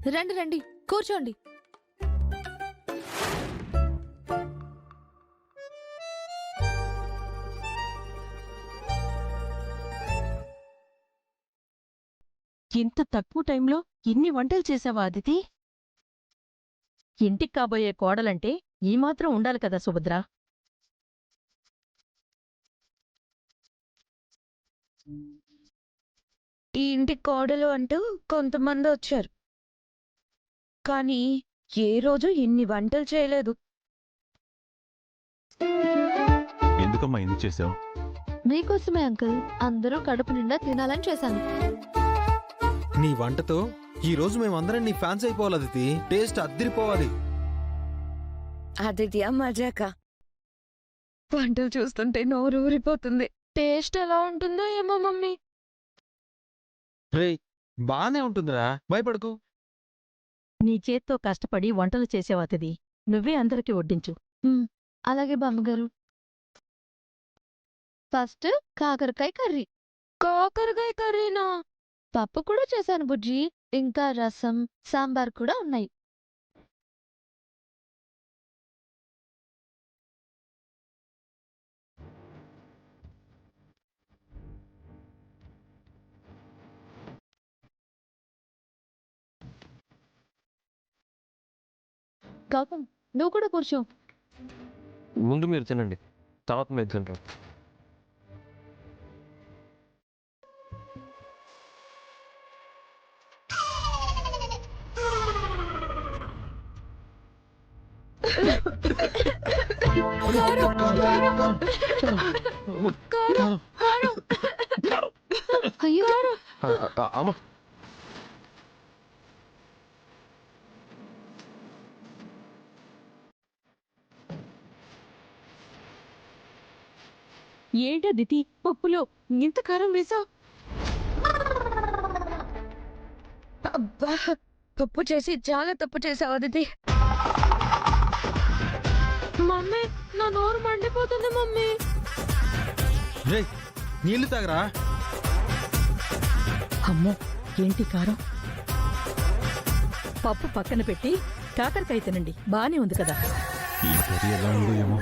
రండి రండి, కూర్చోండి. ఇంత తక్కువ టైంలో ఇన్ని వంటలు చేసావా అదితి? ఇంటికి కాబోయే కోడలంటే ఈ మాత్రం ఉండాలి కదా సుభద్ర. ఈ ఇంటి కోడలు అంటూ కొంతమంది వచ్చారు, కానీ ఏ రోజు ఇన్ని వంటలు చేయలేదు. ఎందుకమ్మా ఇన్ని చేసావు? మీకోసమే అంకుల్, అందరూ కడుపు నిండా తినాలని చేశాను. నీ వంటతో ఈ రోజు మేమందరం నీ ఫ్యాన్స్ అయిపోవాలి అదితి. టేస్ట్ అద్దిరిపోవాలి. అదితియా మజాక? వంటలు చూస్తుంటే నోరు ఊరిపోతుంది. టేస్ట్ ఎలా ఉంటుందో ఏమో మమ్మీ. రేయ్, బానే ఉంటుందిరా, భయపడకు. నీ చేత్తో కష్టపడి వంటలు చేసేవాతిది, నువ్వే అందరికి వడ్డించు. అలాగే బామ్మగారు. ఫస్ట్ కాకరకాయ కర్రీ. కాకరకాయ కర్రీనా? పప్పు కూడా చేశాను బుజ్జి, ఇంకా రసం, సాంబార్ కూడా ఉన్నాయి. గౌతమ్, నువ్వు కూడా కూర్చో. ముందు మీరు తినండి, తర్వాత మీరు తింటారు. అయ్యో, అమ్మ, ఏంటదితి, పప్పులో ఇంత కారం వేసావు? అబ్బా, తప్పు చేసి చాలా తప్పు చేసావు అదితి. మమ్మీ, నా నోరు మండిపోతుంది మమ్మీ. రేయ్, నీళ్లు తాగరా. అమ్మో, ఏంటి కారం? పప్పు పక్కన పెట్టి కాకరకాయ తినండి, బానే ఉంది కదా. ఈ కర్రీ ఎలా ఉందో ఏమో.